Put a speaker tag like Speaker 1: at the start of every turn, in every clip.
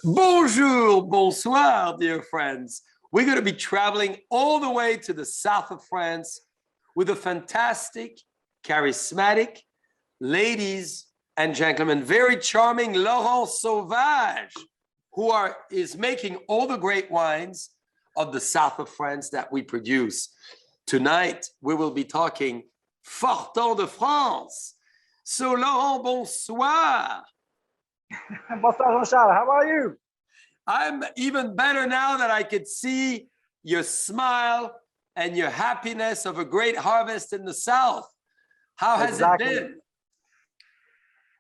Speaker 1: Bonjour, bonsoir, dear friends. We're going to be traveling all the way to the south of France with a fantastic, charismatic, ladies and gentlemen, very charming Laurent Sauvage, who is making all the great wines of the south of France that we produce. Tonight, we will be talking Fortin de France. So, Laurent, bonsoir.
Speaker 2: Bonsoir, Jean-Charles. How are you?
Speaker 1: I'm even better now that I could see your smile and your happiness of a great harvest in the south. How has it been?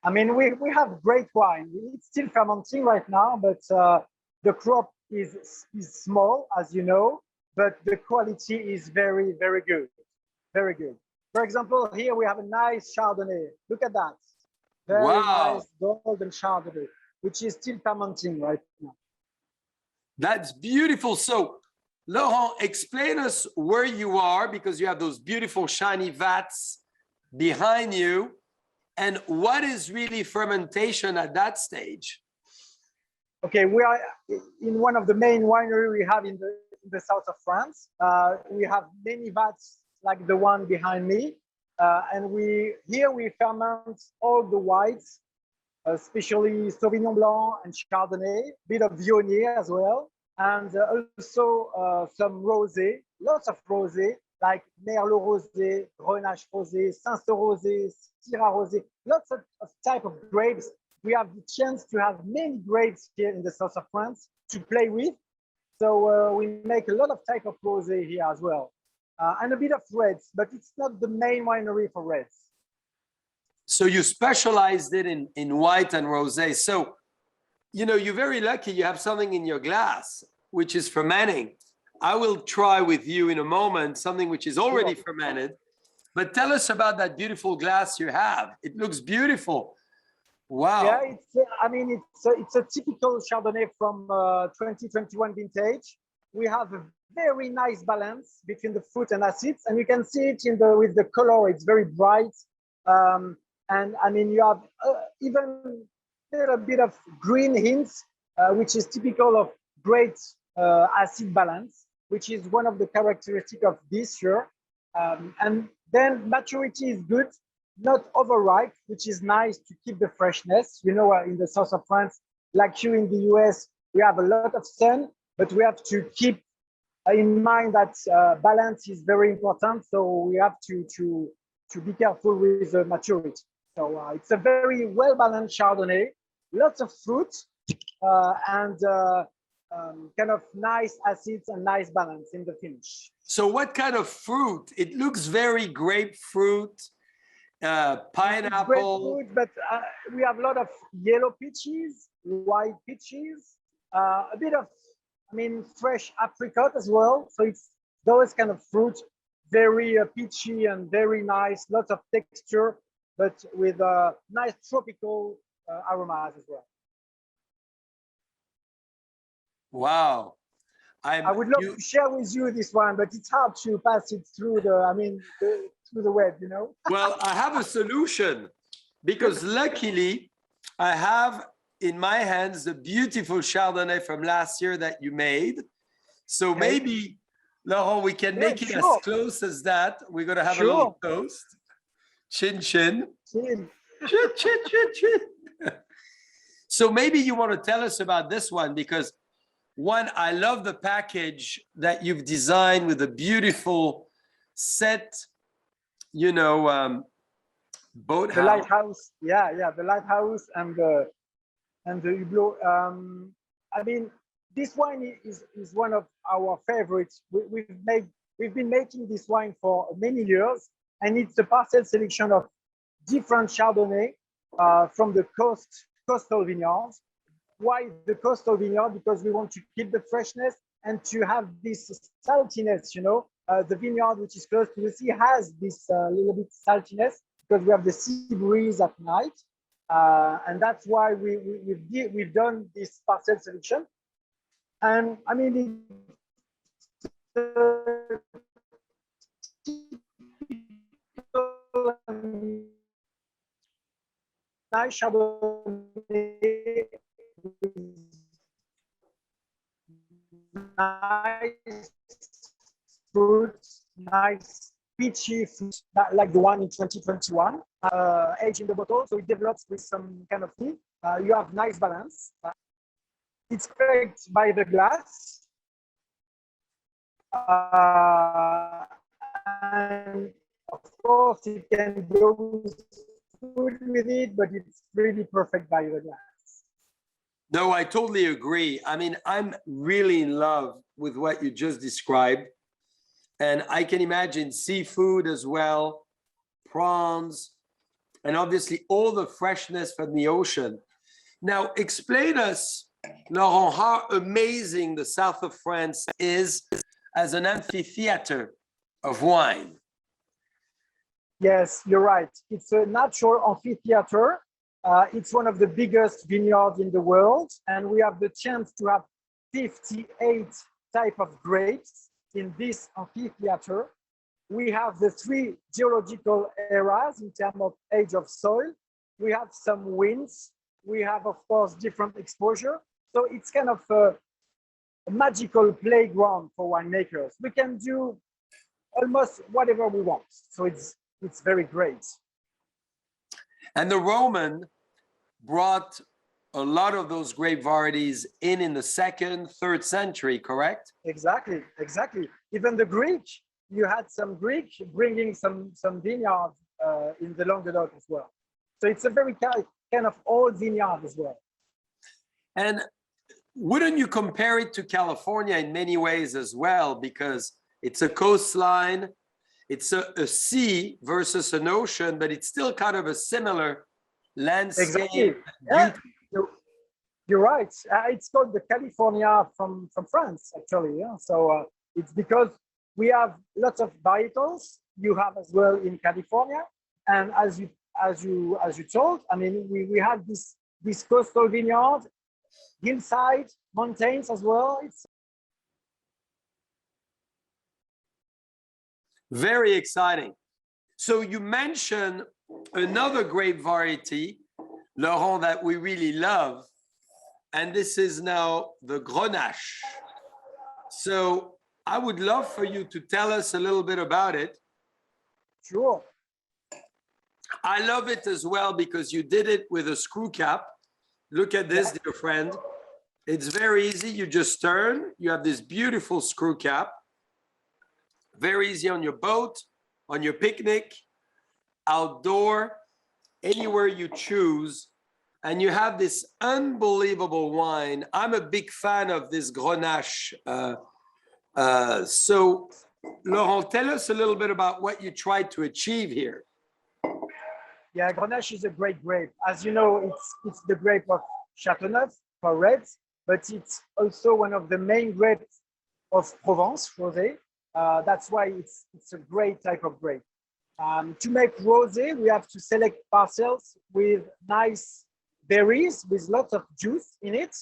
Speaker 2: I mean, we have great wine. It's still fermenting right now, but the crop is small, as you know, but the quality is very, very good. Very good. For example, here we have a nice Chardonnay. Look at that. Very nice golden Chardonnay, which is still fermenting right now.
Speaker 1: That's beautiful. So, Laurent, explain us where you are, because you have those beautiful shiny vats behind you. And what is really fermentation at that stage?
Speaker 2: Okay, we are in one of the main wineries we have in the south of France. We have many vats like the one behind me. And here we ferment all the whites, especially Sauvignon Blanc and Chardonnay, a bit of Viognier as well, and also some rosé, lots of rosé, like Merlot rosé, Grenache rosé, Cinsault rosé, Syrah rosé, lots of type of grapes. We have the chance to have many grapes here in the south of France to play with. So we make a lot of type of rosé here as well. And a bit of reds, but it's not the main winery for reds.
Speaker 1: So you specialized it in white and rosé. So, you know, you're very lucky you have something in your glass, which is fermenting. I will try with you in a moment something which is already fermented. But tell us about that beautiful glass you have. It looks beautiful. Wow.
Speaker 2: Yeah, it's a typical Chardonnay from 2021 vintage. We have a very nice balance between the fruit and acids, and you can see it with the color. It's very bright, and I mean you have even a bit of green hints, which is typical of great acid balance, which is one of the characteristics of this year. And then maturity is good, not overripe, which is nice to keep the freshness. You know, in the south of France, like you in the US, we have a lot of sun, but we have to keep in mind that balance is very important. So we have to be careful with the maturity. So it's a very well-balanced Chardonnay, lots of fruit, and kind of nice acids and nice balance in the finish.
Speaker 1: So what kind of fruit? It looks very grapefruit, pineapple.
Speaker 2: Grapefruit, but we have a lot of yellow peaches, white peaches, a bit of, fresh apricot as well. So it's those kind of fruits, very peachy and very nice, lots of texture, but with nice tropical aromas as well.
Speaker 1: Wow.
Speaker 2: I would love to share with you this one, but it's hard to pass it through through the web, you know?
Speaker 1: Well, I have a solution, because luckily I have in my hands the beautiful Chardonnay from last year that you made. So maybe, Laurent, we can make it as close as that. We're going to have a little toast. Chin, chin.
Speaker 2: Chin.
Speaker 1: Chin, chin, chin, chin. So maybe you want to tell us about this one, because one, I love the package that you've designed with a beautiful set, you know, boathouse.
Speaker 2: The lighthouse, the lighthouse and the hublot. This wine is one of our favorites. We've been making this wine for many years, and it's a parcel selection of different Chardonnay from the coastal vineyards. Why the coastal vineyard? Because we want to keep the freshness and to have this saltiness, you know. The vineyard, which is close to the sea, has this little bit saltiness because we have the sea breeze at night. And that's why we've done this parcel selection. And I mean, nice Chardonnay, nice fruits, nice peachy fruits, like the one in 2021, aged in the bottle, so it develops with some kind of tea. You have nice balance. It's perfect by the glass. And of course, you can go with food with it, but it's really perfect by the glass.
Speaker 1: No, I totally agree. I mean, I'm really in love with what you just described. And I can imagine seafood as well, prawns, and obviously all the freshness from the ocean. Now, explain us, Laurent, how amazing the south of France is as an amphitheater of wine.
Speaker 2: Yes, you're right. It's a natural amphitheater. It's one of the biggest vineyards in the world, and we have the chance to have 58 type of grapes in this amphitheater. We have the 3 geological eras in terms of age of soil. We have some winds. We have, of course, different exposure. So it's kind of a magical playground for winemakers. We can do almost whatever we want. So it's very great.
Speaker 1: And the Roman brought a lot of those grape varieties in the 2nd, 3rd century, correct?
Speaker 2: Exactly, exactly. Even the Greek, you had some Greek bringing some vineyards in the Languedoc as well. So it's a very kind of old vineyard as well.
Speaker 1: And wouldn't you compare it to California in many ways as well? Because it's a coastline, it's a sea versus an ocean, but it's still kind of a similar landscape.
Speaker 2: Exactly. Yeah, you're right. It's called the California from France, actually. Yeah. So it's because we have lots of varietals. You have as well in California, and as you told, I mean, we have this coastal vineyard, hillside, mountains as well. It's
Speaker 1: very exciting. So you mentioned another grape variety, Laurent, that we really love, and this is now the Grenache. So I would love for you to tell us a little bit about it.
Speaker 2: Sure.
Speaker 1: I love it as well because you did it with a screw cap. Look at this, dear friend. It's very easy. You just turn. You have this beautiful screw cap. Very easy on your boat, on your picnic, outdoor, anywhere you choose. And you have this unbelievable wine. I'm a big fan of this Grenache. So, Laurent, tell us a little bit about what you tried to achieve here.
Speaker 2: Yeah, Grenache is a great grape. As you know, it's the grape of Châteauneuf for reds, but it's also one of the main grapes of Provence, rosé. That's why it's a great type of grape. To make rosé, we have to select parcels with nice berries with lots of juice in it.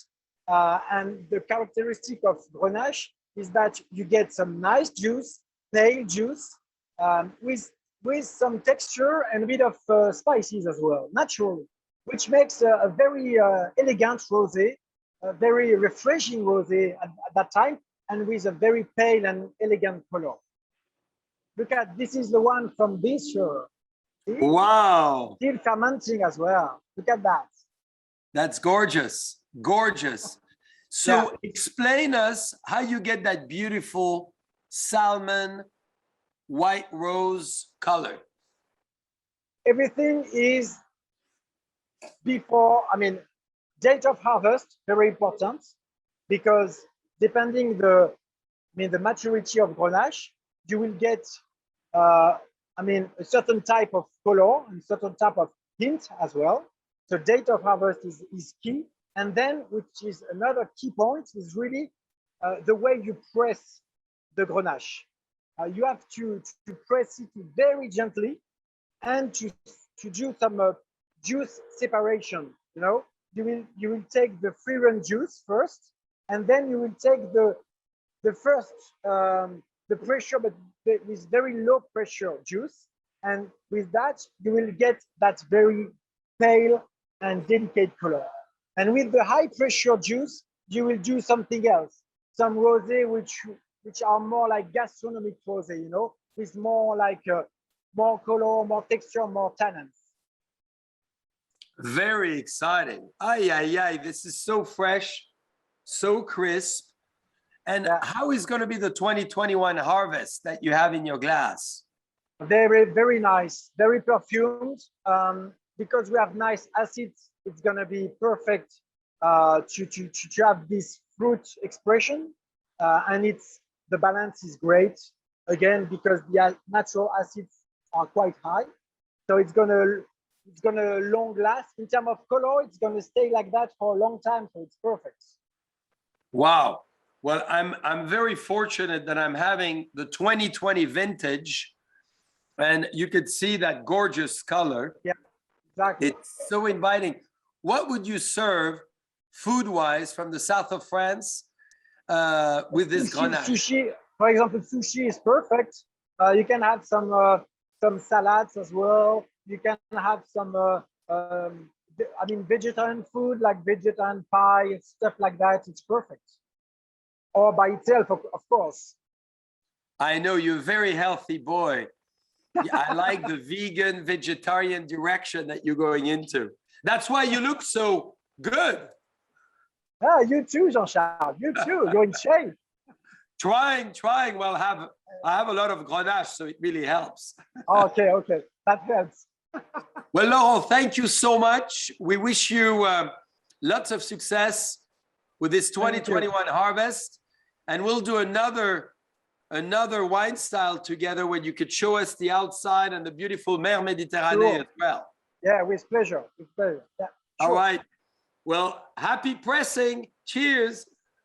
Speaker 2: And the characteristic of Grenache is that you get some nice juice, pale juice, with some texture and a bit of spices as well, naturally, which makes a very elegant rosé, a very refreshing rosé at that time, and with a very pale and elegant color. Look at, this is the one from this year. See?
Speaker 1: Wow.
Speaker 2: Still fermenting as well. Look at that.
Speaker 1: That's gorgeous, gorgeous. So explain us how you get that beautiful salmon white rose color.
Speaker 2: Everything is before, I mean, date of harvest, very important, because depending the maturity of Grenache, you will get, a certain type of color and certain type of hint as well. So date of harvest is key. And then, which is another key point, is really the way you press the Grenache. You have to press it very gently and to do some juice separation. You know, you will take the free run juice first, and then you will take the first the pressure, but with very low pressure juice, and with that you will get that very pale and delicate color. And with the high pressure juice, you will do something else. some rosé which are more like gastronomic rosé, you know, with more like more color, more texture, more tannins.
Speaker 1: Very exciting. Ay, ay, ay. This is so fresh, so crisp. And
Speaker 2: Yeah.
Speaker 1: how is going to be the 2021 harvest that you have in your glass?
Speaker 2: Very, very nice, very perfumed. Because we have nice acids, it's gonna be perfect to have this fruit expression, and the balance is great. Again, because the natural acids are quite high, so it's gonna long last. In terms of color, it's gonna stay like that for a long time, so it's perfect.
Speaker 1: Wow. Well, I'm very fortunate that I'm having the 2020 vintage, and you could see that gorgeous color.
Speaker 2: Yeah, exactly.
Speaker 1: It's so inviting. What would you serve food-wise from the south of France with this Grenache?
Speaker 2: Sushi, for example, sushi is perfect. You can have some salads as well. You can have some, I mean, vegetarian food like vegetarian pie, stuff like that. It's perfect. Or by itself, of course.
Speaker 1: I know you're a very healthy boy. Yeah, I like the vegan, vegetarian direction that you're going into. That's why you look so good.
Speaker 2: Yeah, you too, Jean-Charles. You too. You're in shape.
Speaker 1: Trying. Well, I have a lot of Grenache, so it really helps.
Speaker 2: Okay, okay. That helps.
Speaker 1: Well, Laurent, thank you so much. We wish you lots of success with this 2021 harvest, and we'll do another wine style together when you could show us the outside and the beautiful Mer Méditerranée
Speaker 2: Sure.
Speaker 1: as well.
Speaker 2: Yeah, with pleasure. With pleasure. Yeah,
Speaker 1: All
Speaker 2: sure.
Speaker 1: right. Well, happy pressing. Cheers.